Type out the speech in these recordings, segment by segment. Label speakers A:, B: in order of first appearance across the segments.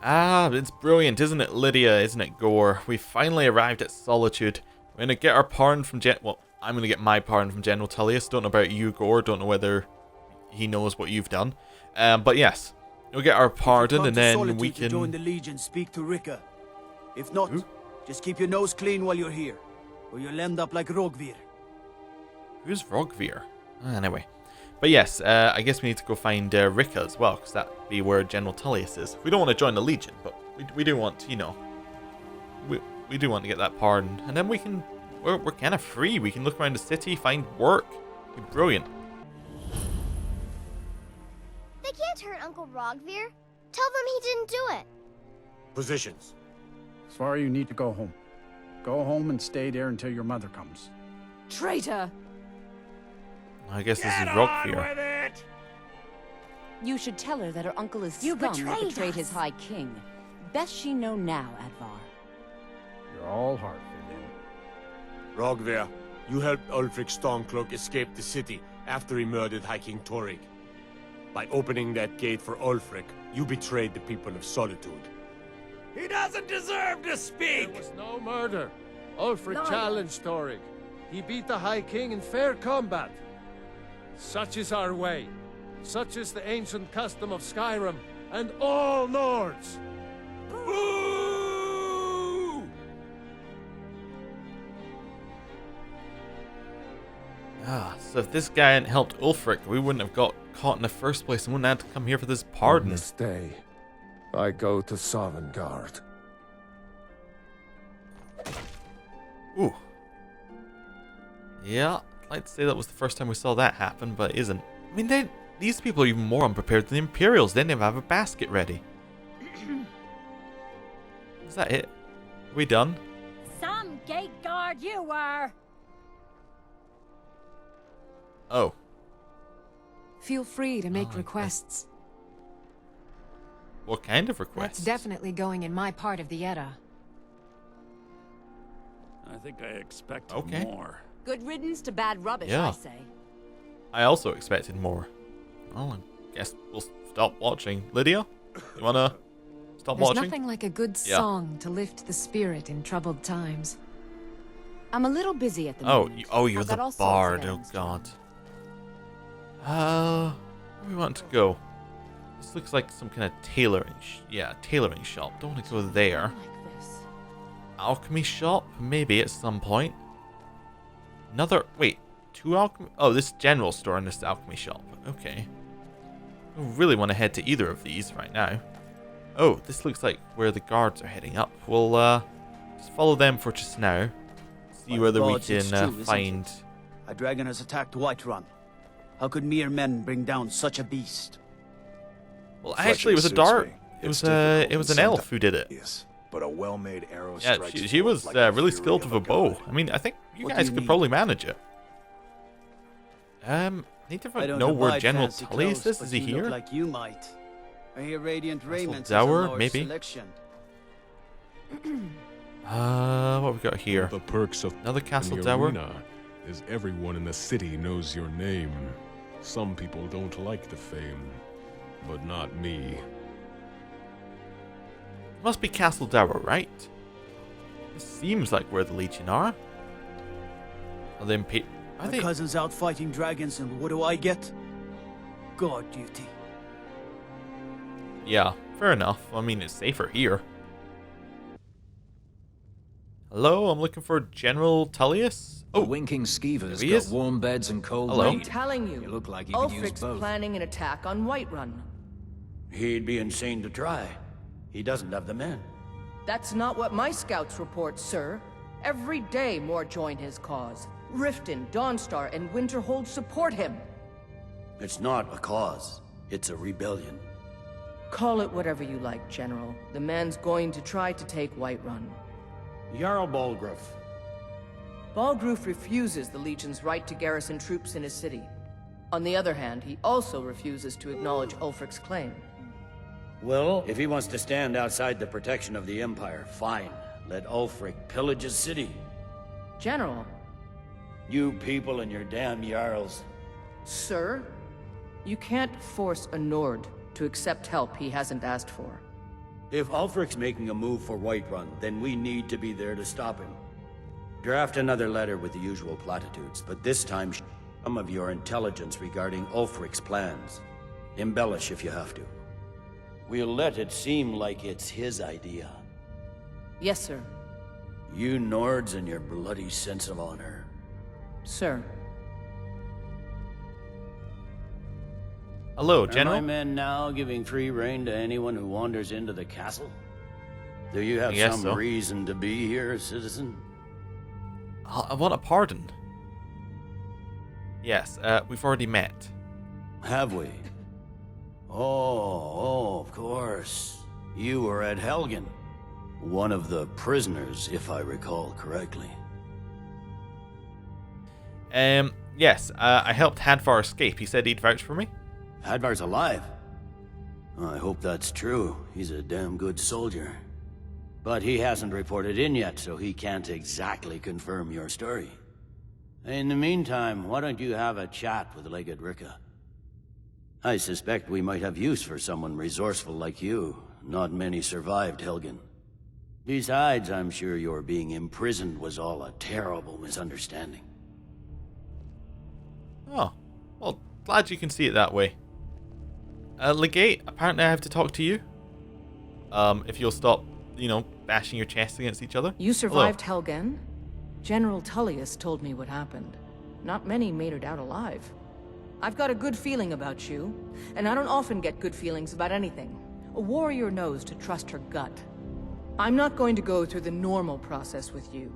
A: Ah, it's brilliant, isn't it, Lydia? Isn't it, Gore? We finally arrived at Solitude. We're going to get our pardon from Well, I'm going to get my pardon from General Tullius. Don't know about you, Gore. Don't know whether he knows what you've done. But yes, we'll get our pardon and then we can...
B: join the Legion, speak to Rika. If not, just keep your nose clean while you're here, or you'll end up like Rogvir.
A: Who's Rogvir? Anyway. But yes, I guess we need to go find Rika as well, because that'd be where General Tullius is. We don't want to join the Legion, but we do want to, you know... We do want to get that pardon. And then we can... We're kind of free. We can look around the city, find work. Be brilliant.
C: They can't hurt Uncle Rogvir. Tell them he didn't do it.
D: Positions.
E: Svar, you need to go home. Go home and stay there until your mother comes.
F: Traitor!
A: I guess this is Rogvir.
F: You should tell her that her uncle is
C: You
F: scum that
C: betrayed
F: betrayed
C: us.
F: his high king. Best she know now, Advar.
E: You're all hard for them.
D: Rogvir, you helped Ulfric Stormcloak escape the city after he murdered High King Torrig. By opening that gate for Ulfric, you betrayed the people of Solitude.
G: He doesn't deserve to speak!
H: There was no murder. Ulfric challenged Torrig. He beat the High King in fair combat. Such is our way. Such is the ancient custom of Skyrim and all Nords.
G: Boo!
A: Ah, so if this guy hadn't helped Ulfric, we wouldn't have got caught in the first place and wouldn't have had to come here for this pardon.
I: On this day, I go to Sovngarde.
A: Ooh. Yeah, I'd like to say that was the first time we saw that happen, but it isn't. I mean, these people are even more unprepared than the Imperials. They didn't even have a basket ready. Is that it? Are we done?
J: Some gate guard you were.
A: Oh.
K: Feel free to make requests.
A: What kind of requests?
K: That's definitely going in my part of the Edda.
G: I think I expected
A: Okay.
G: more.
F: Good riddance to bad rubbish,
A: Yeah.
F: I say.
A: I also expected more. Well, I guess we'll stop watching. Lydia, you wanna stop
K: There's
A: watching?
K: nothing like a good
A: Yeah.
K: song to lift the spirit in troubled times.
F: I'm a little busy at the
A: Oh,
F: moment.
A: you're
F: I've got all
A: the
F: sorts of
A: bard. Oh
F: errands to
A: god. Where do we want to go? This looks like some kind of tailoring. Tailoring shop. Don't want to go there.
F: run. Like this.
A: Alchemy shop, maybe at some point. Another. Wait, two alchemy. Oh, this general store and this alchemy shop. Okay. I don't really want to head to either of these right now. Oh, this looks like where the guards are heading up. We'll just follow them for just now. See whether we
B: Gods, it's
A: can
B: true, isn't
A: find.
B: A dragon has attacked Whiterun. How could mere men bring down such a beast?
A: Well, actually, it was a dart. It was an elf who did it.
L: Yes, but a well-made arrow
A: Yeah,
L: strikes
A: she was
L: forth like the
A: really
L: fury
A: skilled
L: of
A: with a bow. I mean, I think you
B: What do
A: guys
B: you
A: could
B: need?
A: probably manage it. Need to
B: I don't
A: know where
B: abide
A: General
B: fancy
A: Tullius
B: clothes,
A: is.
B: but
A: Is he
B: you look
A: here?
B: like you might. I hear radiant raiment is a
A: Dower,
B: large
A: maybe?
B: selection.
A: What we got here?
I: The perks of
A: Another castle
I: the
A: tower.
I: arena is everyone in the city knows your name. Some people don't like the fame, but not me.
A: Must be Castle Dower, right? It seems like where the Legion are. Are they
B: My cousin's out fighting dragons, and what do I get? Guard duty.
A: Yeah, fair enough. I mean, it's safer here. Hello, I'm looking for General Tullius.
M: The winking skeever's
A: there he
M: got
A: is.
M: warm beds and cold
A: Hello.
F: I'm
M: meat.
F: telling you,
M: You look like you could use
F: Ulfric's
M: both.
F: planning an attack on Whiterun.
G: He'd be insane to try. He doesn't have the men.
F: That's not what my scouts report, sir. Every day more join his cause. Riften, Dawnstar, and Winterhold support him.
G: It's not a cause. It's a rebellion.
F: Call it whatever you like, General. The man's going to try to take Whiterun.
G: Jarl Balgruuf.
F: Balgruuf refuses the Legion's right to garrison troops in his city. On the other hand, he also refuses to acknowledge Ulfric's claim.
G: Well, if he wants to stand outside the protection of the Empire, fine. Let Ulfric pillage his city.
F: General,
G: You people and your damn Jarls.
F: sir, you can't force a Nord to accept help he hasn't asked for.
G: If Ulfric's making a move for Whiterun, then we need to be there to stop him. Draft another letter with the usual platitudes, but this time some of your intelligence regarding Ulfric's plans. Embellish if you have to. We'll let it seem like it's his idea.
F: Yes, sir.
G: You Nords and your bloody sense of honor.
F: Sir.
A: Hello,
G: Are
A: General.
G: my men now giving free rein to anyone who wanders into the castle? Do you have
A: Yes,
G: some
A: so.
G: reason to be here, citizen?
A: I want a pardon. Yes, we've already met.
G: Have we? Oh, of course. You were at Helgen. One of the prisoners, if I recall correctly.
A: Yes, I helped Hadvar escape. He said he'd vouch for me.
G: Hadvar's alive. I hope that's true. He's a damn good soldier. But he hasn't reported in yet, so he can't exactly confirm your story. In the meantime, why don't you have a chat with Legate Ricka? I suspect we might have use for someone resourceful like you. Not many survived Helgen. Besides, I'm sure your being imprisoned was all a terrible misunderstanding.
A: Oh, well, glad you can see it that way. Legate, apparently I have to talk to you. If you'll stop, bashing your chests against each other.
F: You survived Helgen? General Tullius told me what happened. Not many made it out alive. I've got a good feeling about you, and I don't often get good feelings about anything. A warrior knows to trust her gut. I'm not going to go through the normal process with you.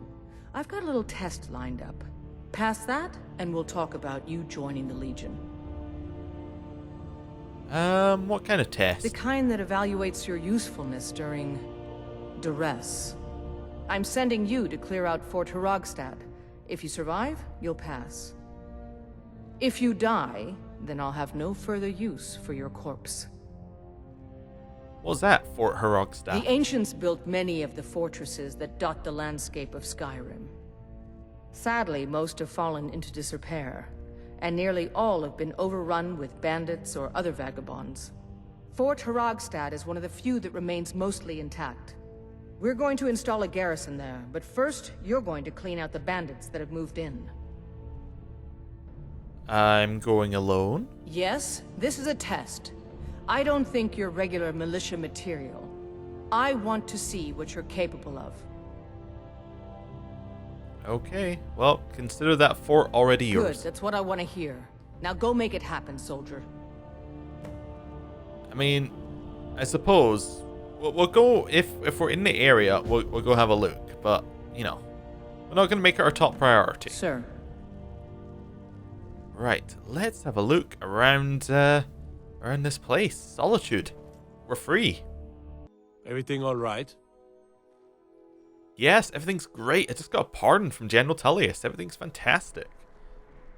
F: I've got a little test lined up. Pass that, and we'll talk about you joining the Legion.
A: What kind of test?
F: The kind that evaluates your usefulness during duress. I'm sending you to clear out Fort Hrogstad. If you survive, you'll pass. If you die, then I'll have no further use for your corpse.
A: What was that, Fort Hrogstad?
F: The ancients built many of the fortresses that dot the landscape of Skyrim. Sadly, most have fallen into disrepair, and nearly all have been overrun with bandits or other vagabonds. Fort Hrogstad is one of the few that remains mostly intact. We're going to install a garrison there, but first, you're going to clean out the bandits that have moved in.
A: I'm going alone?
F: Yes, this is a test. I don't think you're regular militia material. I want to see what you're capable of.
A: Okay, well, consider that fort already yours.
F: Good, that's what I want to hear. Now go make it happen, soldier.
A: I mean, I suppose we'll go if we're in the area. We'll go have a look, but we're not going to make it our top priority.
F: Sir.
A: Right, let's have a look around this place. Solitude. We're free.
D: Everything all right?
A: Yes, everything's great. I just got a pardon from General Tullius. Everything's fantastic.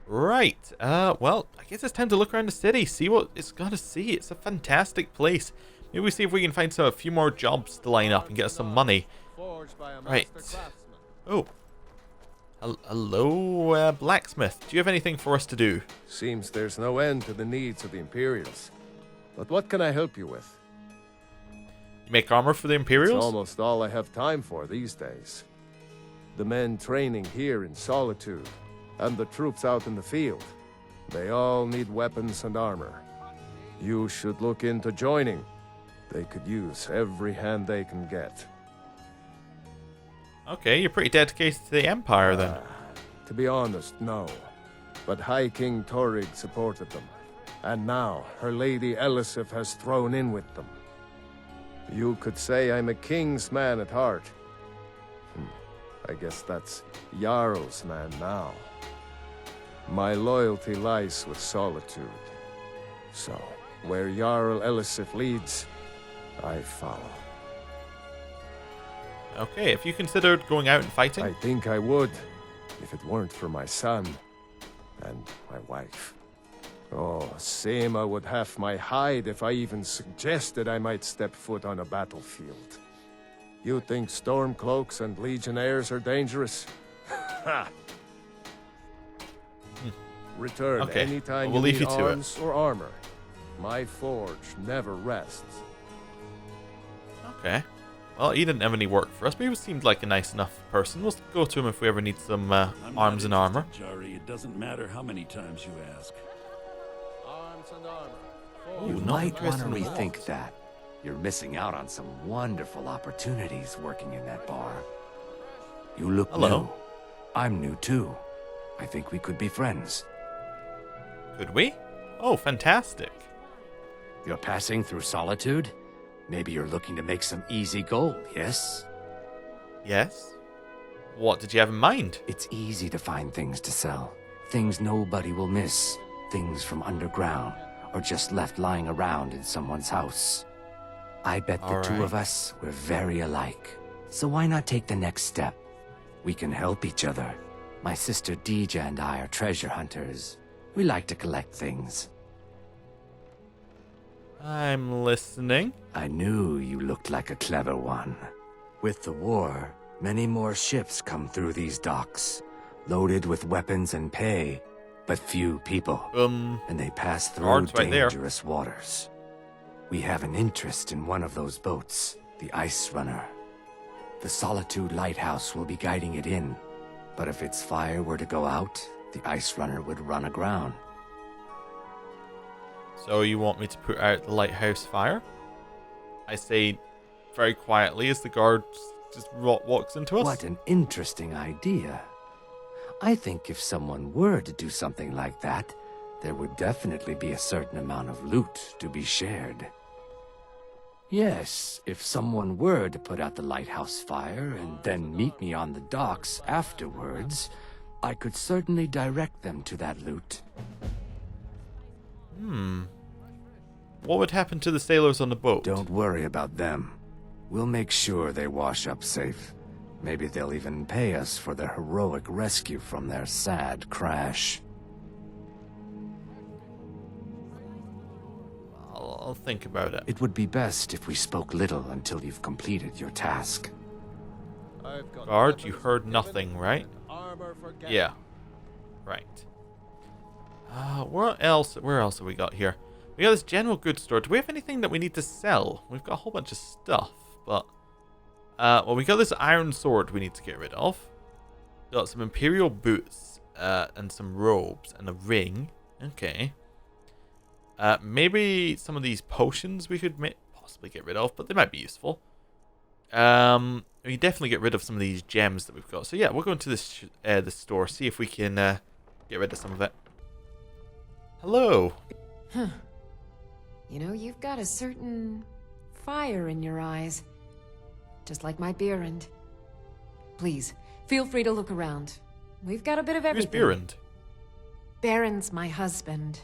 A: Right. Well, I guess it's time to look around the city, see what it's got to see. It's a fantastic place. Maybe we see if we can find a few more jobs to line up and get us some money. Right. Oh. Hello, blacksmith. Do you have anything for us to do?
H: Seems there's no end to the needs of the Imperials. But what can I help you with?
A: You make armor for the Imperials?
H: It's almost all I have time for these days. The men training here in Solitude, and the troops out in the field, they all need weapons and armor. You should look into joining. They could use every hand they can get.
A: Okay, you're pretty dedicated to the Empire then.
H: To be honest, no. But High King Torrig supported them. And now, her Lady Elisif has thrown in with them. You could say I'm a king's man at heart. I guess that's Jarl's man now. My loyalty lies with Solitude. So, where Jarl Elisif leads, I follow.
A: Okay, have you considered going out and fighting?
H: I think I would, if it weren't for my son and my wife. Oh, Seema would have my hide if I even suggested I might step foot on a battlefield. You think Stormcloaks and Legionnaires are dangerous? Ha! Return
A: Okay,
H: anytime
A: we'll
H: you
A: leave
H: need
A: you to it.
H: arms or armor. My forge never rests.
A: Okay. Well, he didn't have any work for us, but he seemed like a nice enough person. We'll go to him if we ever need some arms and armor.
N: Jari, it doesn't matter how many times you ask.
H: Arms and armor.
O: You
A: not
O: might want to
A: interested in
O: rethink
A: what?
O: that. You're missing out on some wonderful opportunities working in that bar. You look
A: Hello.
O: new. I'm new too. I think we could be friends.
A: Could we? Oh, fantastic.
O: You're passing through solitude? Maybe you're looking to make some easy gold, yes?
A: Yes? What did you have in mind?
O: It's easy to find things to sell. Things nobody will miss. Things from underground, or just left lying around in someone's house. I bet the two of us, we're very alike. So why not take the next step? We can help each other. My sister Dija and I are treasure hunters. We like to collect things.
A: I'm listening.
O: I knew you looked like a clever one. With the war, many more ships come through these docks, loaded with weapons and pay, but few people. And they pass through
A: guards right there.
O: dangerous waters. We have an interest in one of those boats, the Ice Runner. The Solitude Lighthouse will be guiding it in, but if its fire were to go out, the Ice Runner would run aground.
A: So you want me to put out the lighthouse fire? I say very quietly as the guard just walks into us.
O: What an interesting idea. I think if someone were to do something like that, there would definitely be a certain amount of loot to be shared. Yes, if someone were to put out the lighthouse fire and then meet me on the docks afterwards, I could certainly direct them to that loot.
A: What would happen to the sailors on the boat?
O: Don't worry about them. We'll make sure they wash up safe. Maybe they'll even pay us for their heroic rescue from their sad crash.
A: I'll think about it.
O: It would be best if we spoke little until you've completed your task.
A: Guard, you heard nothing, right? Yeah. Right. Where else have we got here? We got this general goods store. Do we have anything that we need to sell? We've got a whole bunch of stuff, but... well, we got this iron sword we need to get rid of. Got some imperial boots, and some robes, and a ring. Okay. Maybe some of these potions we could possibly get rid of, but they might be useful. We definitely get rid of some of these gems that we've got. So yeah, we'll go into this the store, see if we can get rid of some of it. Hello.
K: Huh. You know, you've got a certain fire in your eyes. Just like my Beerend. Please, feel free to look around. We've got a bit of everything.
A: Who's Beerend?
K: Beerend's my husband.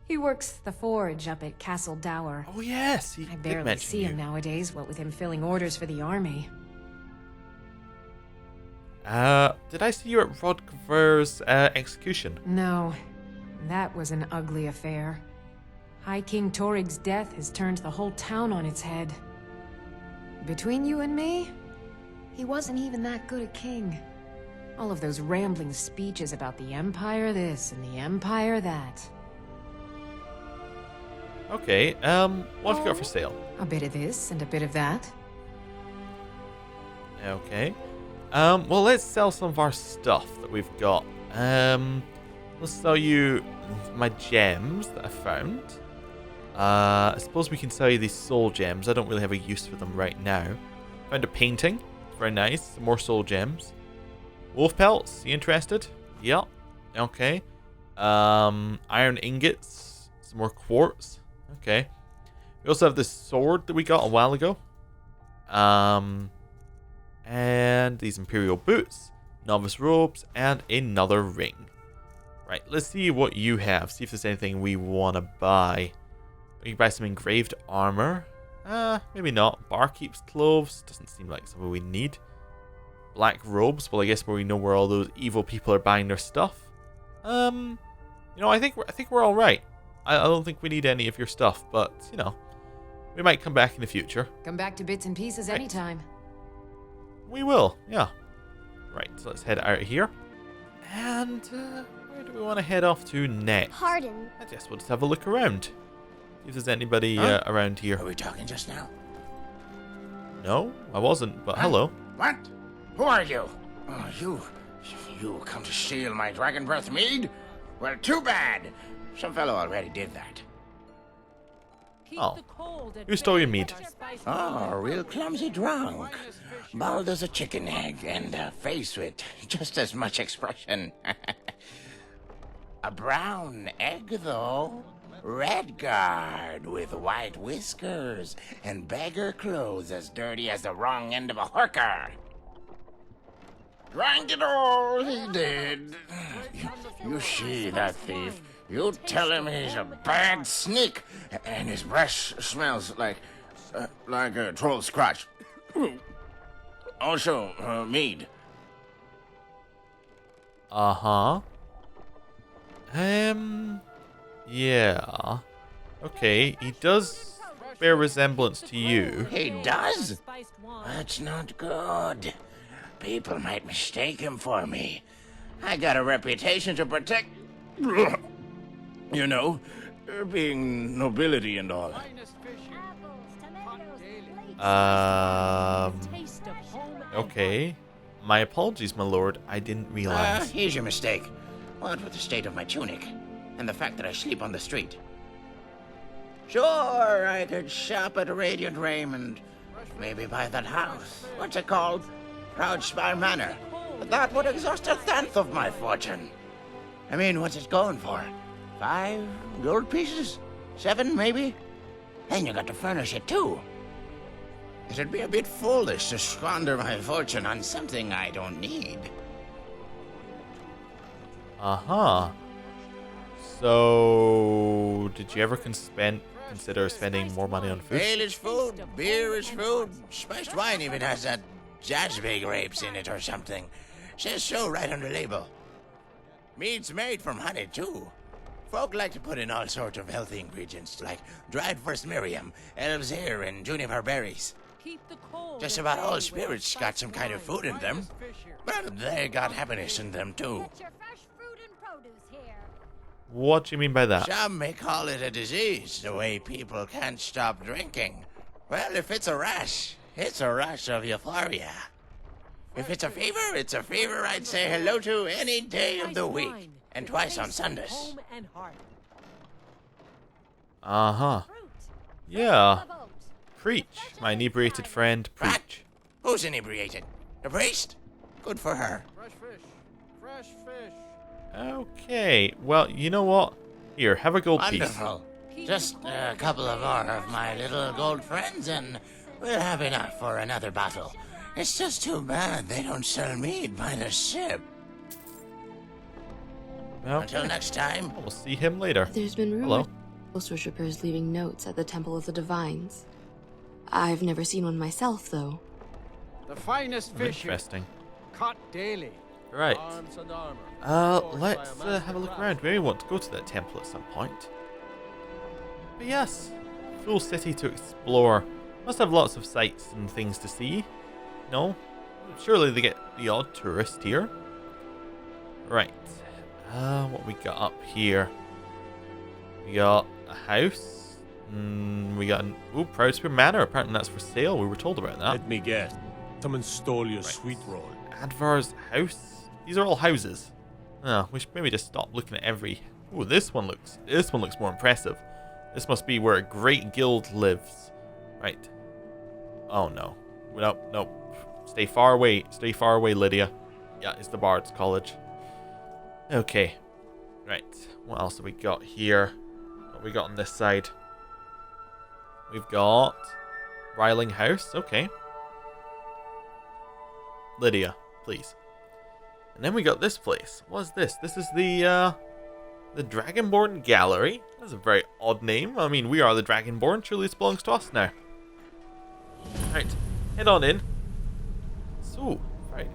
K: He works the forge up at Castle Dower.
A: Oh yes,
K: I barely see him nowadays, what with him filling orders for the army.
A: Did I see you at Rodger's execution?
K: No, that was an ugly affair. High King Torig's death has turned the whole town on its head. Between you and me, he wasn't even that good a king. All of those rambling speeches about the Empire this and the Empire that.
A: Okay, what have you got for sale?
K: A bit of this and a bit of that.
A: Okay. Well, let's sell some of our stuff that we've got. Let's sell you my gems that I found. I suppose we can sell you these soul gems. I don't really have a use for them right now. Found a painting. It's very nice. Some more soul gems. Wolf pelts. You interested? Yep. Okay. Iron ingots. Some more quartz. Okay. We also have this sword that we got a while ago. And these imperial boots, novice robes, and another ring. Right, let's see what you have. See if there's anything we want to buy. We can buy some engraved armor. Maybe not. Barkeep's clothes. Doesn't seem like something we need. Black robes. Well, I guess we know where all those evil people are buying their stuff. You know, I think we're all right. I don't think we need any of your stuff, but you know, we might come back in the future.
K: Come back to bits and pieces anytime.
A: We will, yeah. Right, so let's head out of here. And where do we want to head off to next?
C: Pardon.
A: I guess we'll just have a look around. See if there's anybody around here.
L: Are we talking just now?
A: No, I wasn't, but hello.
P: What? Who are you? Oh, you come to steal my dragon breath mead? Well, too bad. Some fellow already did that.
A: Oh, who stole your mead?
P: Oh, real clumsy drunk. Bald as a chicken egg and a face with just as much expression. A brown egg, though. Red guard with white whiskers and beggar clothes as dirty as the wrong end of a hooker. Drank it all, he did. You see that thief? You tell him he's a bad sneak, and his breath smells like a troll's crotch. Also, mead.
A: Uh-huh. Yeah. Okay, he does bear resemblance to you.
P: He does? That's not good. People might mistake him for me. I got a reputation to protect. You know, being nobility and all.
A: Okay. My apologies, my lord. I didn't realize.
P: Here's your mistake. What with the state of my tunic, and the fact that I sleep on the street. Sure, I could shop at Radiant Raymond, maybe buy that house. What's it called? Proudspire Manor. But that would exhaust 1/10 of my fortune. I mean, what's it going for? 5 gold pieces? 7, maybe? And you got to furnish it, too. It'd be a bit foolish to squander my fortune on something I don't need.
A: Uh-huh. So, did you ever consider spending more money on food?
P: Ale is food, beer is food, spiced wine even has that jazzbay grapes in it or something. Says so right on the label. Mead's made from honey, too. Folk like to put in all sorts of healthy ingredients, like dried first Miriam, elves hair, and juniper berries. Just about all spirits got some kind of food in them, but they got happiness in them, too.
A: What do you mean by that?
P: Some may call it a disease, the way people can't stop drinking. Well, if it's a rash of euphoria. If it's a fever I'd say hello to any day of the week, and twice on Sundays.
A: Uh-huh. Yeah. Preach, my inebriated friend, preach.
P: Who's inebriated? The priest? Good for her.
H: Fresh fish.
A: Okay, well, you know what? Here, have a gold piece.
P: Wonderful. Just a couple of more of my little gold friends, and we'll have enough for another bottle. It's just too bad they don't sell mead by the sip.
A: Okay.
P: Until next time.
A: We'll see him later.
Q: There's been rumors
A: Hello?
Q: of ghost worshippers leaving notes at the Temple of the Divines. I've never seen one myself, though.
E: The finest fish here,
A: Interesting.
E: caught daily.
A: Right.
H: Arms and armor.
A: Let's have a look around. Maybe we want to go to that temple at some point. But yes, full city to explore. Must have lots of sights and things to see. No? Surely they get the odd tourist here. Right. What we got up here? We got a house. We got an Proudspire Manor. Apparently that's for sale. We were told about that.
D: Let me guess. Someone stole your sweet roll.
A: Advar's house. These are all houses. We should maybe just stop looking at every. Ooh, this one looks more impressive. This must be where a great guild lives. Right. Oh no. Nope. Stay far away. Stay far away, Lydia. Yeah, it's the Bard's College. Okay. Right. What else have we got here? What have we got on this side? We've got Riling House. Okay. Lydia, please. And then we got this place. What is this? This is the Dragonborn Gallery. That's a very odd name. I mean, we are the Dragonborn. Surely this belongs to us now. Right. Head on in. So, right.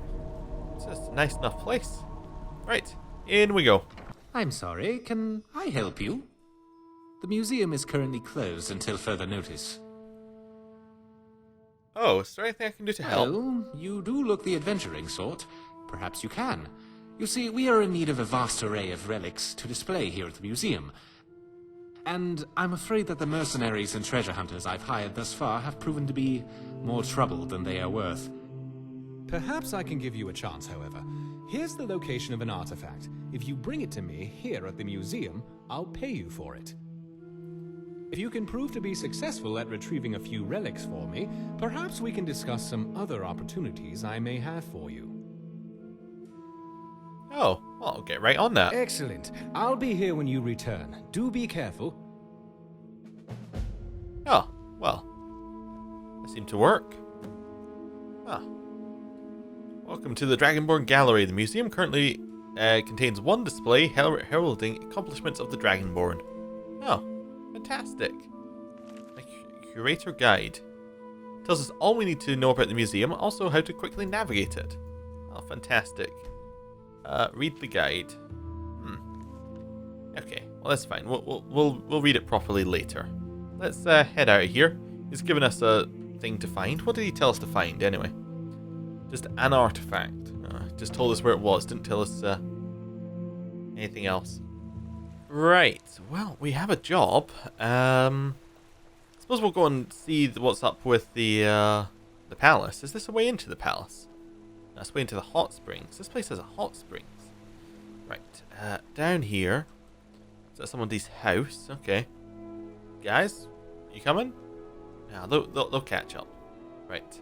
A: This is a nice enough place. Right. In we go.
R: I'm sorry, can I help you? The museum is currently closed until further notice.
A: Oh, is there anything I can do to help?
R: Well, you do look the adventuring sort. Perhaps you can. You see, we are in need of a vast array of relics to display here at the museum. And I'm afraid that the mercenaries and treasure hunters I've hired thus far have proven to be more trouble than they are worth.
S: Perhaps I can give you a chance, however. Here's the location of an artifact. If you bring it to me here at the museum, I'll pay you for it. If you can prove to be successful at retrieving a few relics for me, perhaps we can discuss some other opportunities I may have for you.
A: Oh, well, I'll get right on that.
S: Excellent. I'll be here when you return. Do be careful.
A: Oh, well. That seemed to work. Ah. Welcome to the Dragonborn Gallery. The museum currently contains one display heralding accomplishments of the Dragonborn. Oh, fantastic. A curator guide. Tells us all we need to know about the museum, also how to quickly navigate it. Oh, fantastic. Read the guide. Okay, well that's fine. We'll read it properly later. Let's head out of here. He's given us a thing to find. What did he tell us to find anyway? Just an artifact. Just told us where it was. Didn't tell us anything else. Right. Well, we have a job. Suppose we'll go and see what's up with the palace. Is this a way into the palace? That's way into the hot springs. This place has a hot springs. Right. Down here. Is that somebody's house? Okay. Guys, you coming? Yeah, they'll catch up. Right.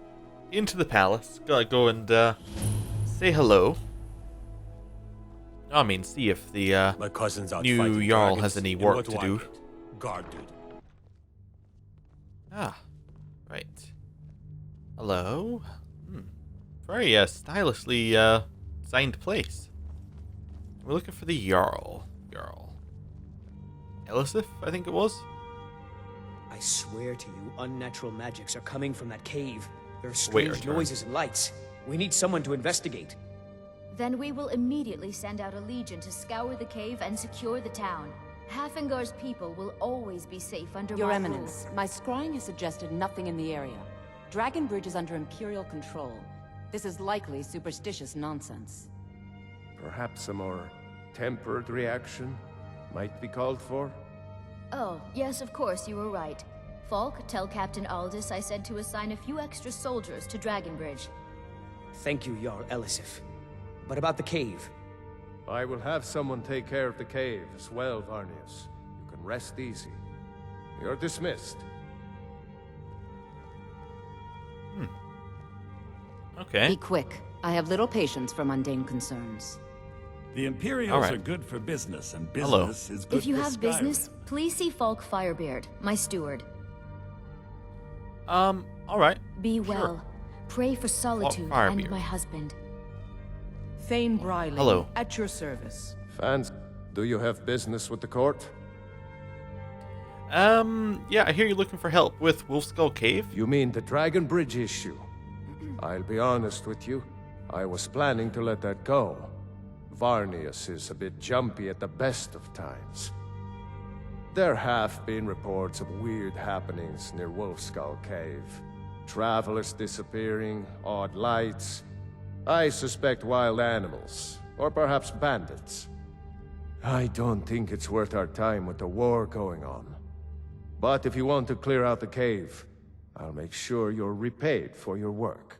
A: Into the palace. Gotta go and say hello. I mean, see if the
D: my cousin's out
A: new
D: fighting
A: Jarl
D: dragons
A: has any
D: in
A: work
D: what
A: to do.
D: Guard dude.
A: Ah, right. Hello. Very stylishly designed place. We're looking for the Jarl. Elisif, I think it was.
T: I swear to you, unnatural magics are coming from that cave. There are
A: Wait,
T: strange
A: return.
T: noises and lights. We need someone to investigate.
U: Then we will immediately send out a legion to scour the cave and secure the town. Halfingar's people will always be safe under
V: Your
U: my
V: Eminence, my scrying has suggested nothing in the area. Dragonbridge is under Imperial control. This is likely superstitious nonsense.
H: Perhaps a more tempered reaction might be called for?
U: Oh, yes, of course, you were right. Falk, tell Captain Aldous I said to assign a few extra soldiers to Dragonbridge.
T: Thank you, Jarl Elisif. But about the cave?
H: I will have someone take care of the cave as well, Varnius. You can rest easy. You're dismissed.
A: Okay.
V: Be quick. I have little patience for mundane concerns.
N: The Imperials are good for business, and business is good
U: If you
N: for
U: have
N: Skyrim.
U: business, please see Falk Firebeard, my steward.
A: Alright.
U: Be well. Pray for solitude
A: Firebeard.
U: and my husband.
F: Thane Briley,
A: Hello.
F: at your service.
H: Fans, do you have business with the court?
A: Yeah, I hear you're looking for help with Wolfskull Cave.
H: You mean the Dragon Bridge issue? I'll be honest with you. I was planning to let that go. Varnius is a bit jumpy at the best of times. There have been reports of weird happenings near Wolfskull Cave. Travelers disappearing, odd lights. I suspect wild animals, or perhaps bandits. I don't think it's worth our time with the war going on. But if you want to clear out the cave, I'll make sure you're repaid for your work.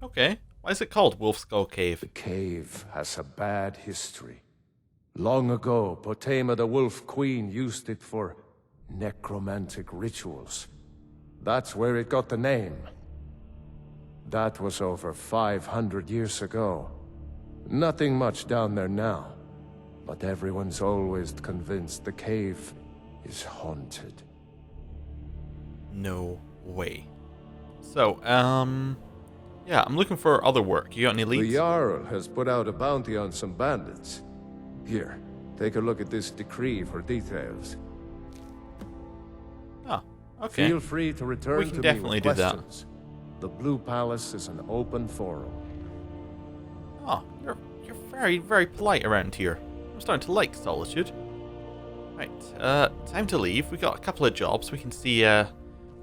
A: Okay. Why is it called Wolfskull Cave?
H: The cave has a bad history. Long ago, Potema the Wolf Queen used it for necromantic rituals. That's where it got the name. That was over 500 years ago. Nothing much down there now. But everyone's always convinced the cave is haunted.
A: No way. So, yeah, I'm looking for other work. You got any leads?
H: The Jarl has put out a bounty on some bandits. Here, take a look at this decree for details.
A: Oh, okay.
H: Feel free to return
A: We can
H: to
A: definitely
H: me with
A: do that.
H: questions. The Blue Palace is an open forum.
A: Oh, you're very, very polite around here. I'm starting to like solitude. Right, time to leave. We got a couple of jobs. We can see where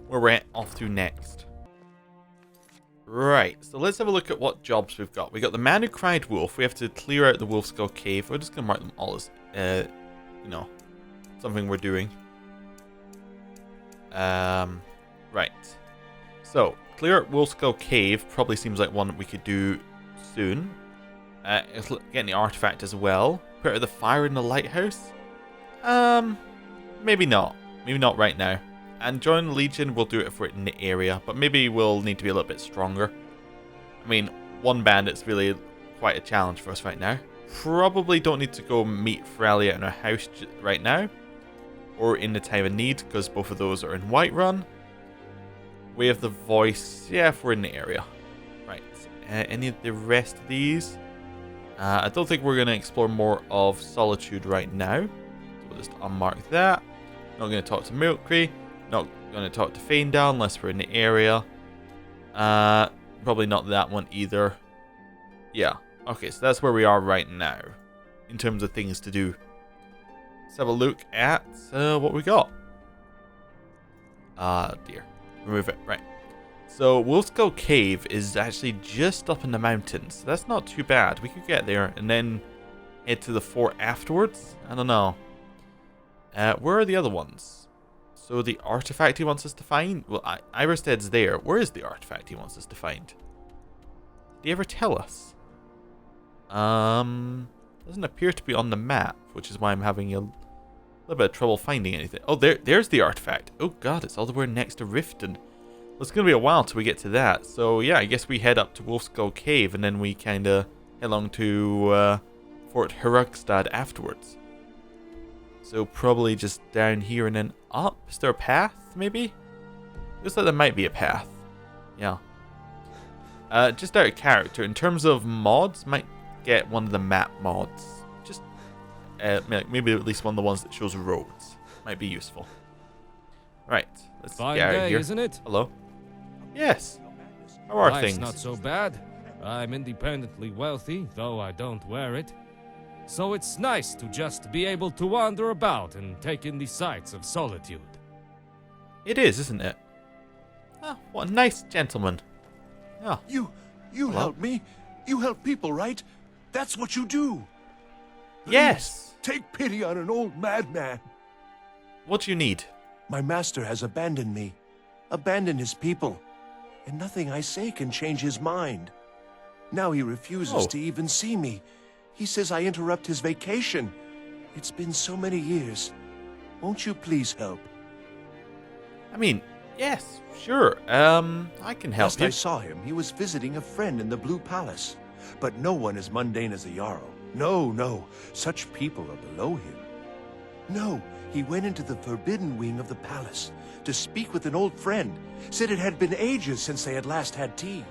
A: we're off to next. Right, so let's have a look at what jobs we've got. We got the Man Who Cried Wolf. We have to clear out the Wolfskull Cave. We're just going to mark them all as, you know, something we're doing. Right. So, clear out Wolfskull Cave probably seems like one that we could do soon. Getting the artifact as well. Put out the fire in the lighthouse. Maybe not. Maybe not right now. And join the Legion, we'll do it if we're in the area, but maybe we'll need to be a little bit stronger. I mean, one bandit's really quite a challenge for us right now. Probably don't need to go meet Frelia in her house right now, or in the time of need, because both of those are in Whiterun. Way of the Voice, yeah, if we're in the area. Right, any of the rest of these? I don't think we're going to explore more of Solitude right now. So we'll just unmark that. Not going to talk to Milkree. Not going to talk to Faendal unless we're in the area. Probably not that one either. Yeah. Okay, so that's where we are right now. In terms of things to do. Let's have a look at what we got. Dear. Remove it. Right. So, Wolfskull Cave is actually just up in the mountains. So that's not too bad. We could get there and then head to the fort afterwards. I don't know. Where are the other ones? So, the artifact he wants us to find? Well, Iverstead's there. Where is the artifact he wants us to find? Did he ever tell us? Doesn't appear to be on the map, which is why I'm having a little bit of trouble finding anything. Oh, there's the artifact. Oh god, it's all the way next to Riften. Well, it's going to be a while till we get to that. So yeah, I guess we head up to Wolfskull Cave and then we kind of head along to Fort Herugstad afterwards. So probably just down here and then up. Is there a path, maybe? Looks like there might be a path. Yeah. Just out of character, in terms of mods, might get one of the map mods. Just maybe at least one of the ones that shows roads. Might be useful. Right, let's
I: Fine
A: get out
I: day,
A: of here.
I: Isn't it?
A: Hello? Yes. How are
I: Life's
A: things?
I: not so bad. I'm independently wealthy, though I don't wear it. So it's nice to just be able to wander about and take in the sights of solitude.
A: It is, isn't it? Ah, what a nice gentleman. Ah.
L: You
A: Hello?
L: help me? You help people, right? That's what you do.
A: Yes.
L: Please, take pity on an old madman.
A: What do you need?
L: My master has abandoned me, abandoned his people, and nothing I say can change his mind. Now he refuses to even see me. He says I interrupt his vacation. It's been so many years. Won't you please help?
A: I mean, yes, sure. I can help
L: Last
A: you.
L: I saw him, he was visiting a friend in the Blue Palace. But no one as mundane as a Jarl. No, no. Such people are below him. No, he went into the forbidden wing of the palace to speak with an old friend. Said it had been ages since they had last had tea.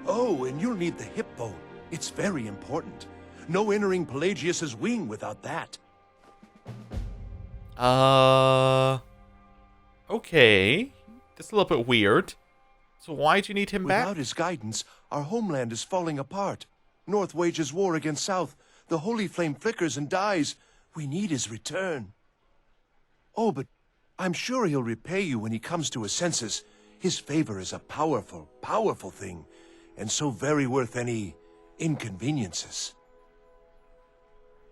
L: Oh, and you'll need the hip bone. It's very important. No entering Pelagius's wing without that.
A: Okay. That's a little bit weird. So why do you need him back?
L: Without his guidance, our homeland is falling apart. North wages war against South. The holy flame flickers and dies. We need his return. Oh, but I'm sure he'll repay you when he comes to his senses. His favor is a powerful, powerful thing, and so very worth any inconveniences.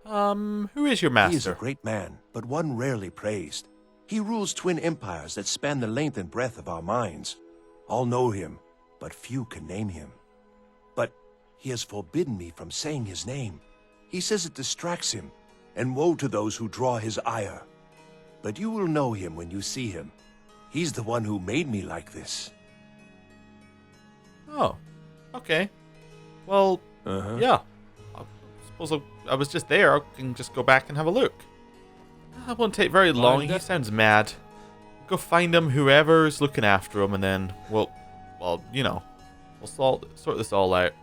A: Who is your master?
L: He is a great man, but one rarely praised. He rules twin empires that span the length and breadth of our minds. All know him, but few can name him. But he has forbidden me from saying his name. He says it distracts him, and woe to those who draw his ire. But you will know him when you see him. He's the one who made me like this.
A: Oh, okay. Well, yeah. I suppose I was just there. I can just go back and have a look. That won't take very long. He sounds mad. Go find him, whoever's looking after him, and then we'll you know, we'll sort this all out.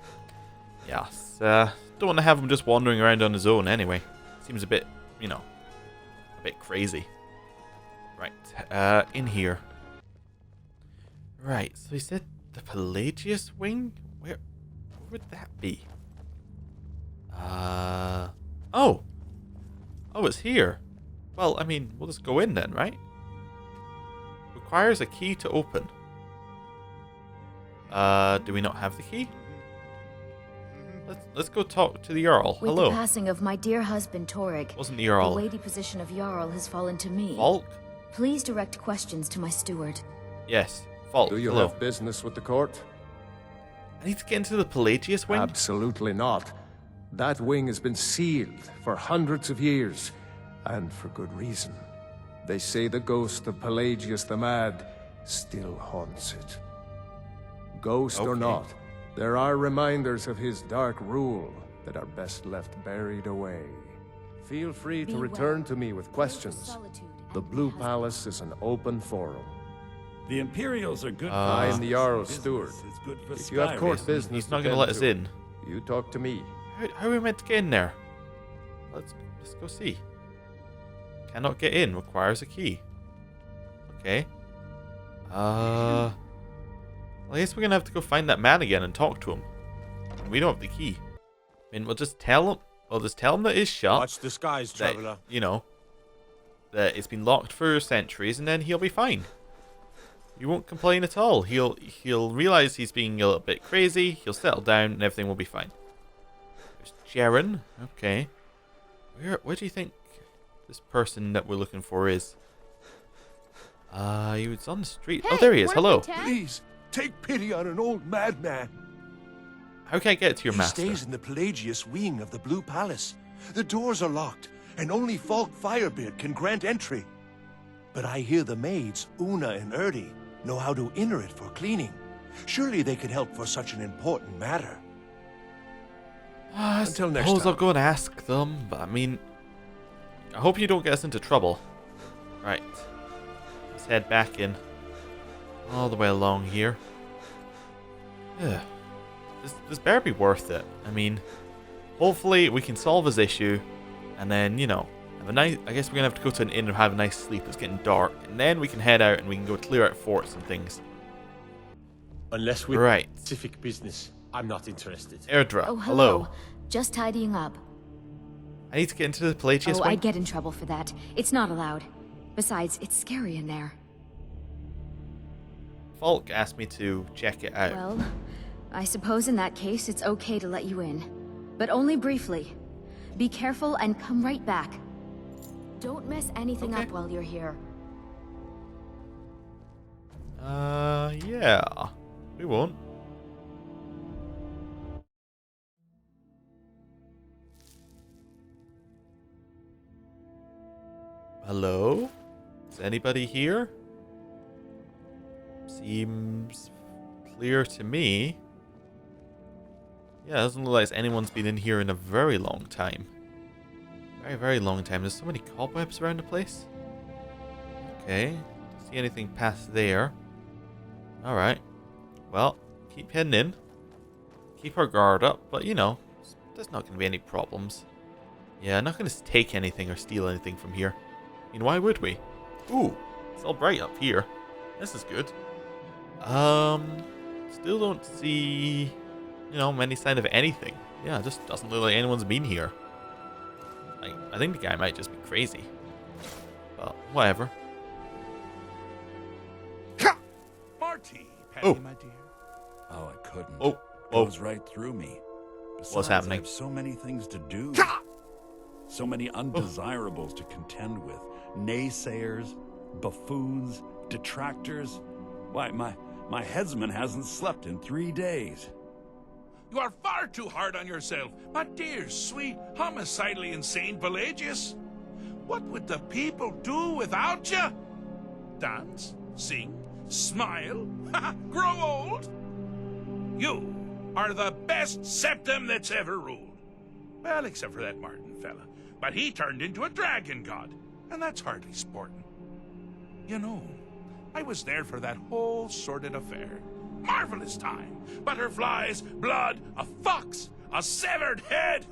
A: Yes. Don't want to have him just wandering around on his own anyway. Seems a bit, you know, a bit crazy. Right. In here. Right. So he said the Pelagius wing? Where would that be? Oh. Oh, it's here. Well, I mean, we'll just go in then, right? Requires a key to open. Do we not have the key? Let's go talk to the Jarl.
U: With
A: Hello.
U: the passing of my dear husband Torig,
A: Wasn't the Jarl.
U: the weighty position of Jarl has fallen to me.
A: Falk?
U: Please direct questions to my steward.
A: Yes. Falk.
H: Do you
A: Hello.
H: have business with the court?
A: I need to get into the Pelagius wing?
H: Absolutely not. That wing has been sealed for hundreds of years, and for good reason. They say the ghost of Pelagius the Mad still haunts it. Ghost or not, there are reminders of his dark rule that are best left buried away. Feel free to return to me with questions. The Blue Palace is an open forum.
N: The Imperials are good for
H: I am the Jarl's
N: business.
H: steward.
N: It's good for
H: If you have
N: Skyrim.
H: court business,
A: He's not going to let us in.
H: You talk to me.
A: How are we meant to get in there? Let's go see. Cannot get in. Requires a key. Okay. Well, I guess we're going to have to go find that man again and talk to him. We don't have the key. I mean, we'll just tell him. We'll just tell him that it's shut.
D: Watch the skies,
A: that,
D: traveler.
A: you know, that it's been locked for centuries, and then he'll be fine. He won't complain at all. He'll realize he's being a little bit crazy. He'll settle down, and everything will be fine. There's Jaren. Okay. Where do you think this person that we're looking for is? He was on the street.
C: Hey,
A: oh, there he is.
C: where's
A: Hello.
C: the tent?
L: Please, take pity on an old madman.
A: How can I get to your master?
L: He stays in the Pelagius wing of the Blue Palace. The doors are locked, and only Falk Firebeard can grant entry. But I hear the maids, Una and Erdi, know how to enter it for cleaning. Surely they could help for such an important matter.
A: Until
L: next
A: suppose I'll
L: time.
A: go and ask them, but I mean, I hope you don't get us into trouble. Right. Let's head back in. All the way along here. Yeah. This better be worth it. I mean, hopefully we can solve his issue, and then, you know, have a nice. I guess we're gonna have to go to an inn and have a nice sleep. It's getting dark, and then we can head out and we can go clear out forts and things.
D: Unless with
A: Right.
D: specific business, I'm not interested.
A: Airdra,
U: Oh,
A: hello.
U: Just tidying up.
A: I need to get into the Pelagius
U: Oh,
A: wing.
U: I'd get in trouble for that. It's not allowed. Besides, it's scary in there.
A: Falk asked me to check it out.
U: Well, I suppose in that case it's okay to let you in. But only briefly. Be careful and come right back. Don't mess anything up while you're here.
A: Yeah. We won't. Hello? Is anybody here? Seems clear to me. Yeah, it doesn't look like anyone's been in here in a very long time. Very, very long time. There's so many cobwebs around the place. Okay. Don't see anything past there. Alright. Well, keep heading in. Keep our guard up, but you know, there's not going to be any problems. Yeah, I'm not going to take anything or steal anything from here. I mean, why would we? Ooh, it's all bright up here. This is good. Still don't see, you know, many sign of anything. Yeah, it just doesn't look like anyone's been here. Like, I think the guy might just be crazy. But, whatever.
N: Marty, Patty,
A: Oh.
N: my dear. Oh, I couldn't.
A: Oh.
N: Goes right through me. Besides,
A: happening?
N: I have so many things to do. So many undesirables to contend with. Naysayers, buffoons, detractors. Why, my headsman hasn't slept in 3 days.
B: You are far too hard on yourself, my dear, sweet, homicidally insane Pelagius. What would the people do without you? Dance, sing, smile, grow old? You are the best septum that's ever ruled. Well, except for that Martin fella. But he turned into a dragon god, and that's hardly sporting. You know, I was there for that whole sordid affair. Marvelous time. Butterflies, blood, a fox, a severed head,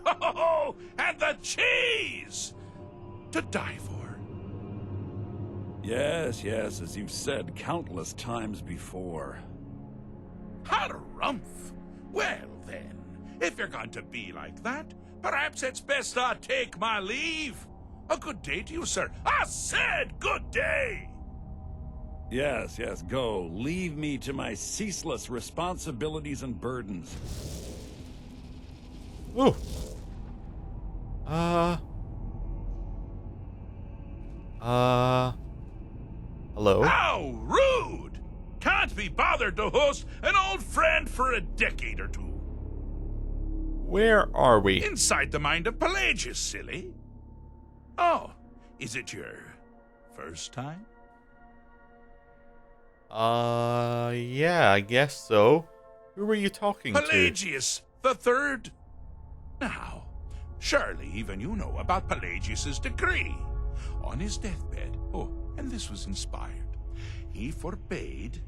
B: and the cheese to die for.
N: Yes, yes, as you've said countless times before.
B: Harumph. Well then, if you're going to be like that, perhaps it's best I take my leave. A good day to you, sir. I said good day.
N: Yes, yes, go. Leave me to my ceaseless responsibilities and burdens.
A: Ooh. Hello?
B: How rude! Can't be bothered to host an old friend for a decade or two.
A: Where are we?
B: Inside the mind of Pelagius, silly. Oh, is it your first time?
A: Yeah, I guess so. Who were you talking to?
B: Pelagius the Third. Now, surely even you know about Pelagius's decree. On his deathbed, and this was inspired, he forbade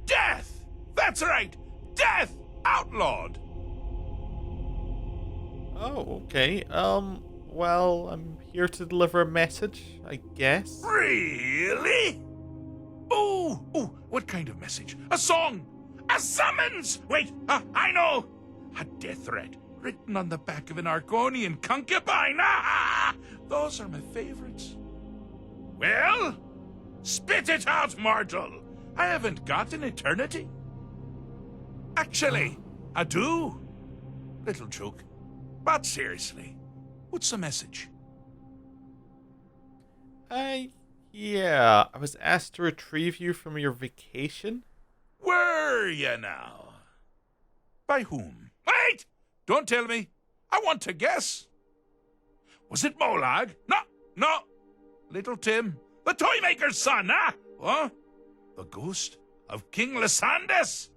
B: death! That's right! Death! Outlawed!
A: Oh, okay. Well, I'm here to deliver a message, I guess.
B: Really? Oh, what kind of message? A song? A summons? Wait, I know! A death threat written on the back of an Argonian concubine. Those are my favorites. Well, spit it out, mortal. I haven't got an eternity. Actually, I do. Little joke. But seriously, what's the message?
A: Yeah, I was asked to retrieve you from your vacation.
B: Were you now? By whom? Wait! Don't tell me. I want to guess. Was it Molag? No. Little Tim, the Toymaker's son, Huh? The ghost of King Lysandes?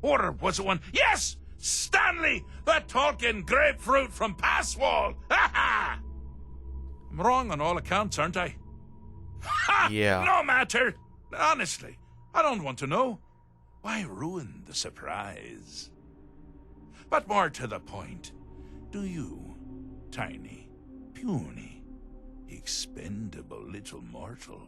B: Or was it one? Yes! Stanley, the talking grapefruit from Passwall! I'm wrong on all accounts, aren't I?
A: Yeah.
B: No matter. Honestly, I don't want to know. Why ruin the surprise? But more to the point, do you, tiny, puny, expendable little mortal,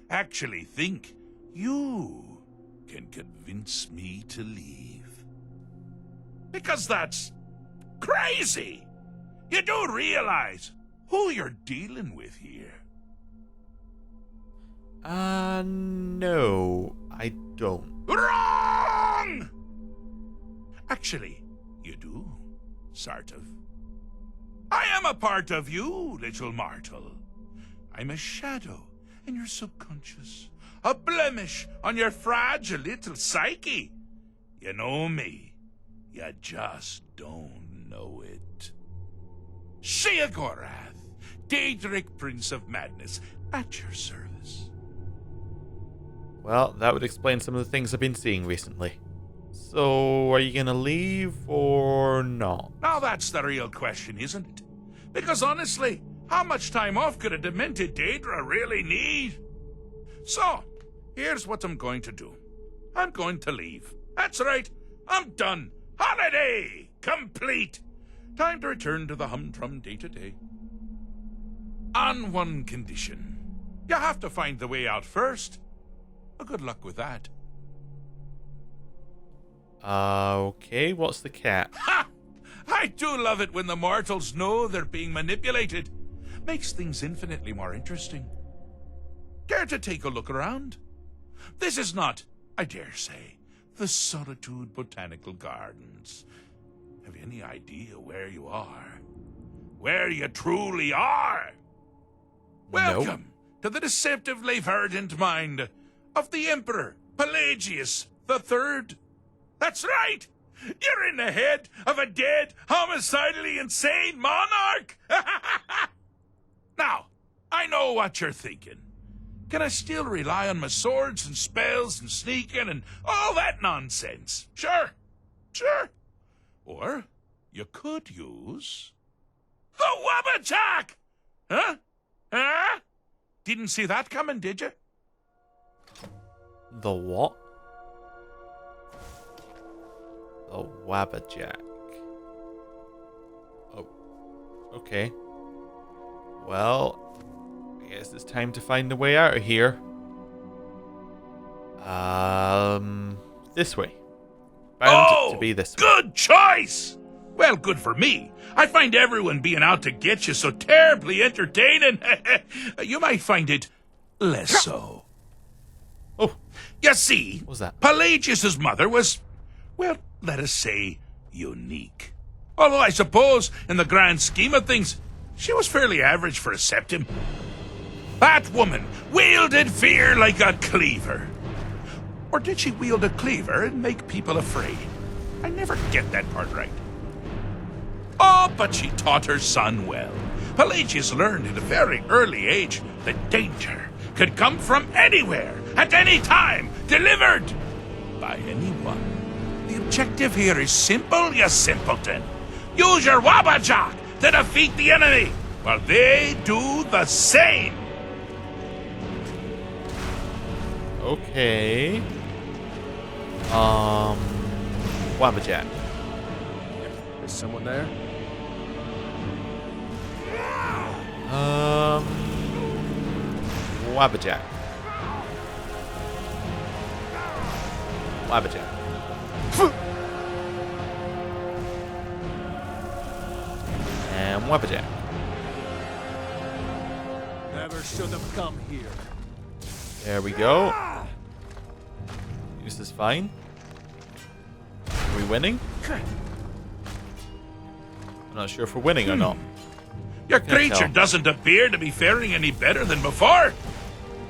B: actually think you can convince me to leave? Because that's crazy! You do realize who you're dealing with here.
A: No, I don't.
B: Wrong! Actually, you do, sort of. I am a part of you, little mortal. I'm a shadow in your subconscious, a blemish on your fragile little psyche. You know me, you just don't know it. Sheogorath, Daedric Prince of Madness, at your service.
A: Well, that would explain some of the things I've been seeing recently. So, are you gonna leave or not?
B: Now that's the real question, isn't it? Because honestly, how much time off could a demented Daedra really need? So, here's what I'm going to do. I'm going to leave. That's right, I'm done. Holiday complete. Time to return to the humdrum day-to-day. On one condition. You have to find the way out first. Good luck with that.
A: Okay, what's the catch?
B: Ha! I do love it when the mortals know they're being manipulated. Makes things infinitely more interesting. Care to take a look around? This is not, I dare say, the Solitude Botanical Gardens. Have you any idea where you are? Where you truly are? Welcome to the deceptively verdant mind of the Emperor Pelagius the Third. That's right! You're in the head of a dead, homicidally insane monarch! Now, I know what you're thinking. Can I still rely on my swords and spells and sneaking and all that nonsense? Sure. Or you could use the Wabbajack! Huh? Didn't see that coming, did you?
A: The what? The Wabbajack. Oh, okay. Well, I guess it's time to find a way out of here. This way. Bound to be this way.
B: Good choice! Well, good for me. I find everyone being out to get you so terribly entertaining. You might find it less so.
A: Oh.
B: You see,
A: what was that?
B: Pelagius's mother was, well, let us say, unique. Although I suppose, in the grand scheme of things, she was fairly average for a septim. That woman wielded fear like a cleaver. Or did she wield a cleaver and make people afraid? I never get that part right. Oh, but she taught her son well. Pelagius learned at a very early age that danger could come from anywhere, at any time, delivered by anyone. The objective here is simple, you simpleton. Use your Wabajak to defeat the enemy, while they do the same.
A: Okay. Wabajak.
H: Is someone there?
A: Wabajak. Wabajak. And Wabajak.
H: Never should have come here.
A: There we go. This is fine. Are we winning? I'm not sure if we're winning or not.
B: Your creature doesn't appear to be faring any better than before.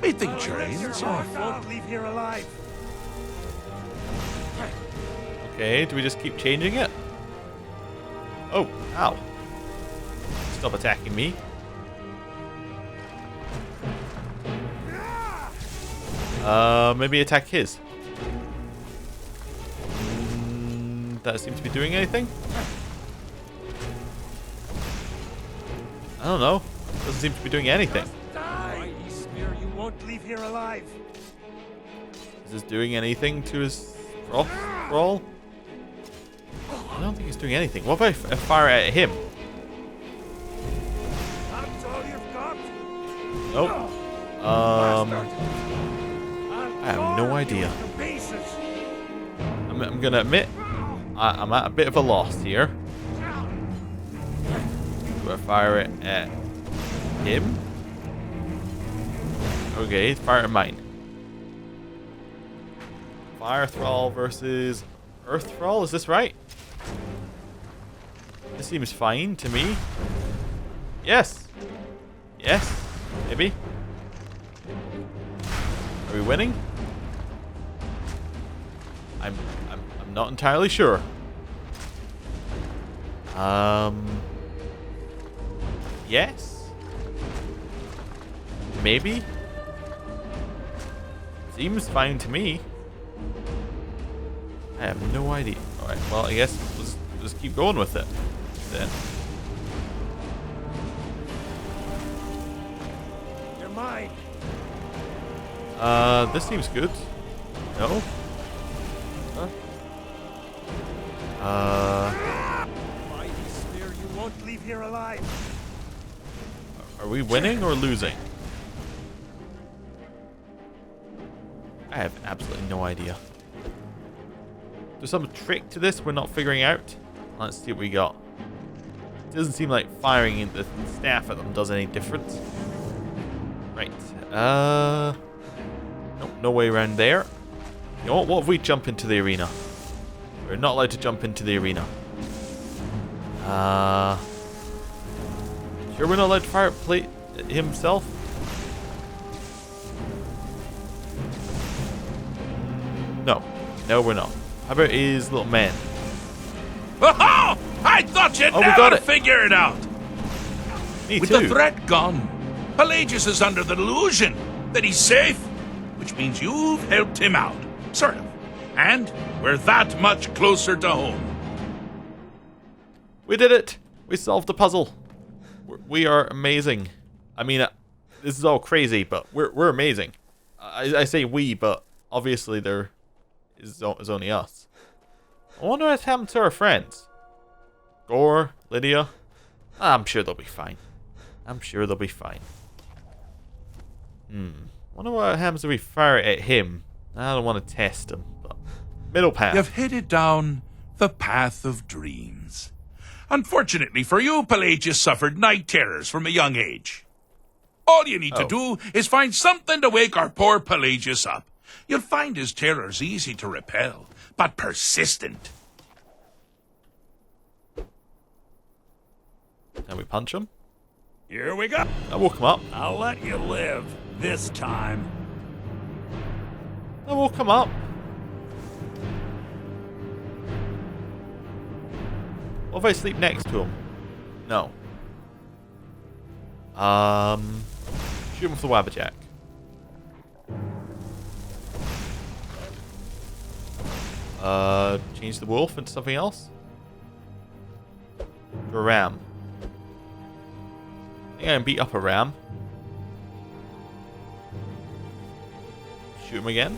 B: Methinks your ailments
H: won't leave here alive.
A: Okay, do we just keep changing it? Oh, ow. Stop attacking me. Maybe attack his. That seems to be doing anything? I don't know. Doesn't seem to be doing anything.
H: You won't leave here alive.
A: Is this doing anything to his roll? I don't think he's doing anything. What if I fire at him?
H: That's all you've got?
A: Nope. I have no idea. I'm gonna admit, I'm at a bit of a loss here. Do I fire it at him? Okay, fire at mine. Fire Thrall versus Earth Thrall, is this right? This seems fine to me. Yes. Yes. Maybe. Are we winning? I'm not entirely sure. Yes. Maybe. Seems fine to me. I have no idea. Alright, well, I guess we'll just keep going with it then.
H: You're mine.
A: This seems good. No? Huh?
H: Mighty spear, you won't leave here alive.
A: Are we winning or losing? I have absolutely no idea. There's some trick to this we're not figuring out. Let's see what we got. It doesn't seem like firing the staff at them does any difference. Right. Nope, no way around there. You know what if we jump into the arena? We're not allowed to jump into the arena. Sure we're not allowed to fire at himself? No. No, we're not. How about his little man?
B: Oh, I thought you'd never figure it out.
A: Me
B: With
A: too.
B: the threat gone, Pelagius is under the delusion that he's safe, which means you've helped him out, sort of. And we're that much closer to home.
A: We did it! We solved the puzzle. We are amazing. I mean, this is all crazy, but we're amazing. I say we, but obviously there is only us. I wonder what happened to our friends. Gore, Lydia. I'm sure they'll be fine. I'm sure they'll be fine. Wonder what happens if we fire it at him. I don't want to test him, but middle path.
B: You've headed down the path of dreams. Unfortunately for you, Pelagius suffered night terrors from a young age. All you need to do is find something to wake our poor Pelagius up. You'll find his terrors easy to repel, but persistent.
A: Can we punch him?
N: Here we go.
A: I woke him up.
N: I'll let you live this time.
A: I woke him up. What if I sleep next to him? No. Shoot him with the Wabbajack. Change the wolf into something else? To a ram. I think I can beat up a ram. Shoot him again.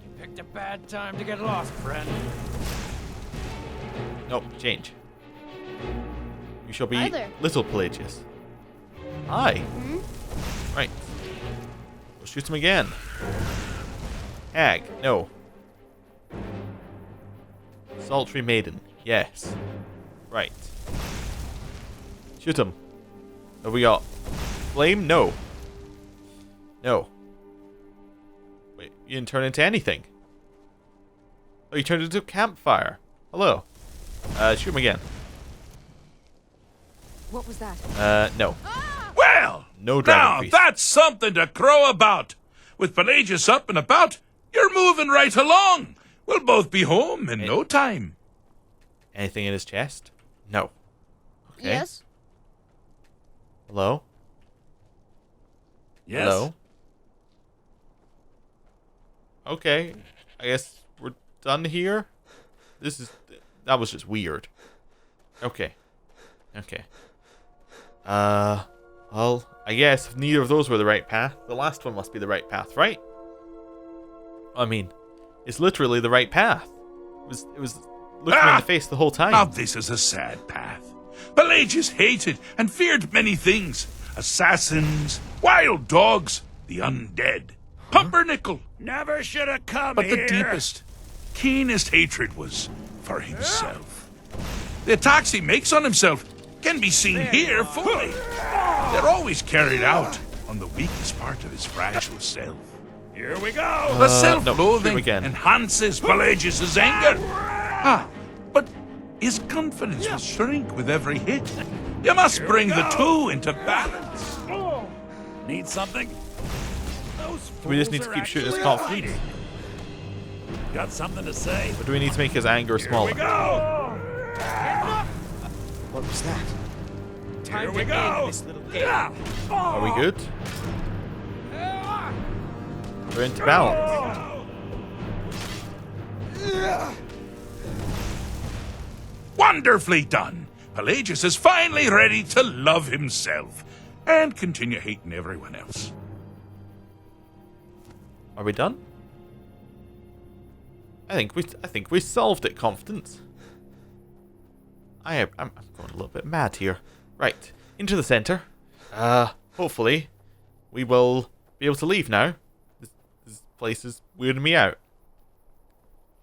J: You picked a bad time to get lost, friend.
A: Nope, change. You shall be
C: Hi there.
A: little Pelagius. Hi. Right. We'll shoot him again. Hag, no. Sultry maiden, yes. Right. Shoot him. What have we got? Flame? No. No. Wait, you didn't turn into anything. Oh, you turned into a campfire. Hello. Shoot him again.
V: What was that?
A: No.
B: Well,
A: No dragon
B: now
A: priest.
B: that's something to crow about. With Pelagius up and about, you're moving right along. We'll both be home in no time.
A: Anything in his chest? No. Okay.
C: Yes?
A: Hello?
N: Yes.
A: Hello? Okay. I guess we're done here. That was just weird. Okay. Okay. Well, I guess if neither of those were the right path, the last one must be the right path, right? I mean, it's literally the right path. It was looking me in the face the whole time.
B: Now this is a sad path. Pelagius hated and feared many things. Assassins, wild dogs, the undead, pumpernickel.
N: Never should have come
B: But
N: here.
B: the deepest, keenest hatred was for himself. The attacks he makes on himself can be seen here fully. They're always carried out on the weakest part of his fragile self.
N: Here we go.
B: The self-loathing
A: shoot again.
B: enhances Pelagius' anger. But his confidence will shrink with every hit. You must bring the two into balance.
N: Need something?
A: We just need to keep shooting his confidence.
N: Got something to say?
A: Or do we need to make his anger smaller?
T: What was that?
N: Here we go. Yeah.
A: Are we good? We're into balance.
B: Wonderfully done. Pelagius is finally ready to love himself and continue hating everyone else.
A: Are we done? I think we solved it, Confidence. I'm going a little bit mad here. Right, into the center. Hopefully, we will be able to leave now. This place is weirding me out.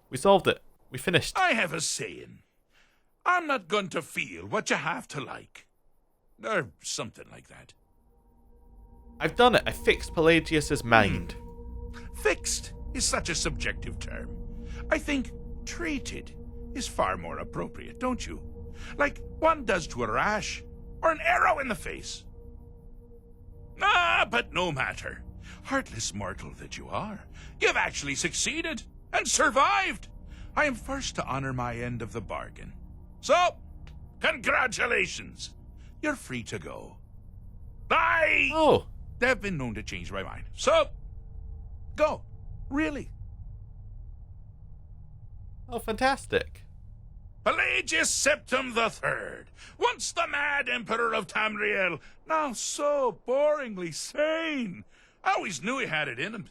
A: We solved it. We finished.
B: I have a saying. I'm not going to feel what you have to like. Or something like that.
A: I've done it. I fixed Pelagius' mind.
B: Fixed is such a subjective term. I think treated is far more appropriate, don't you? Like one does to a rash or an arrow in the face. But no matter. Heartless mortal that you are, you've actually succeeded and survived. I am first to honor my end of the bargain. So, congratulations. You're free to go. They've been known to change my mind. So, go. Really.
A: Oh, fantastic.
B: Pelagius Septim III, once the mad emperor of Tamriel, now so boringly sane. I always knew he had it in him.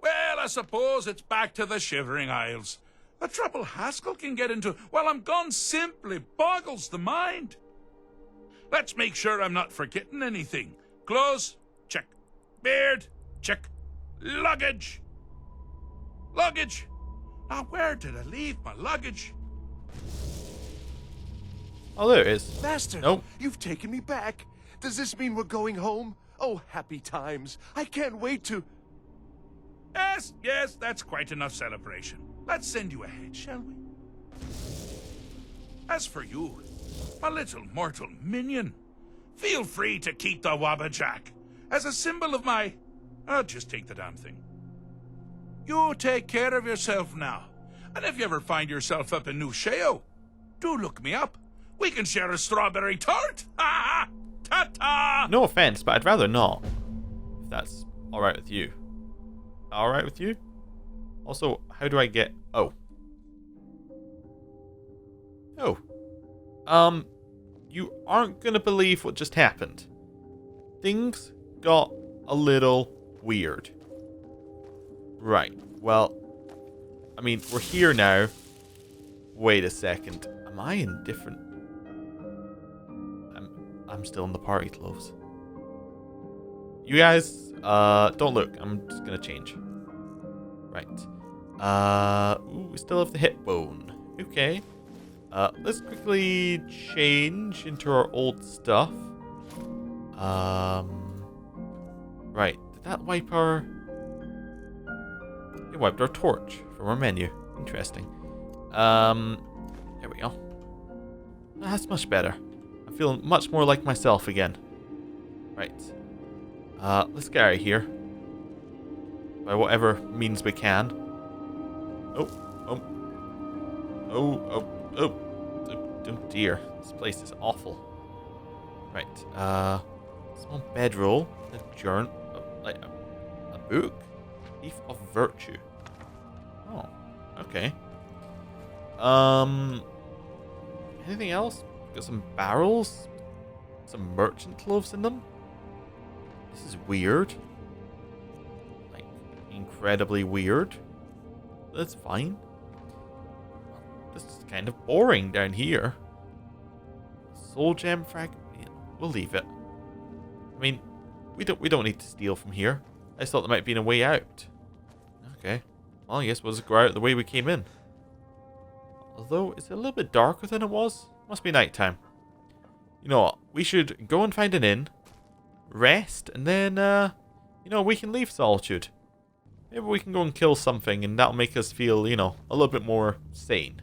B: Well, I suppose it's back to the Shivering Isles. The trouble Haskell can get into while I'm gone simply boggles the mind. Let's make sure I'm not forgetting anything. Clothes? Check. Beard? Check. Luggage? Luggage? Now, where did I leave my luggage?
A: Oh, there it is.
L: Master,
A: Nope.
L: you've taken me back. Does this mean we're going home? Oh, happy times. I can't wait to...
B: Yes, that's quite enough celebration. Let's send you ahead, shall we? As for you, My little mortal minion. Feel free to keep the Wabbajack as a symbol of my... I'll just take the damn thing. You take care of yourself now. And if you ever find yourself up in New Sheo, do look me up. We can share a strawberry tart. Ha ha! Ta-ta!
A: No offense, but I'd rather not. If that's alright with you. Alright with you? Also, how do I get... Oh. Oh. You aren't gonna believe what just happened. Things got a little weird. Right, well... I mean, we're here now. Wait a second. Am I in different... I'm still in the party clothes. You guys, don't look. I'm just gonna change. Right. Ooh, we still have the hip bone. Okay. Let's quickly change into our old stuff. Right. Did that wipe our... It wiped our torch from our menu. Interesting. There we go. That's much better. I'm feeling much more like myself again. Right. Let's get out of here. By whatever means we can. Oh dear. This place is awful. Right. Small bedroll. A journal. Like a book? Thief of Virtue. Oh. Okay. Anything else? Got some barrels? Some merchant clothes in them? This is weird. Like, incredibly weird. That's fine. This is kind of boring down here. Soul gem frag. Yeah, we'll leave it. I mean, we don't need to steal from here. I just thought there might be a way out. Okay. Well, I guess we'll just go out the way we came in. Although, it's a little bit darker than it was. Must be nighttime. You know what? We should go and find an inn. Rest. And then, you know, we can leave Solitude. Maybe we can go and kill something and that'll make us feel, you know, a little bit more sane.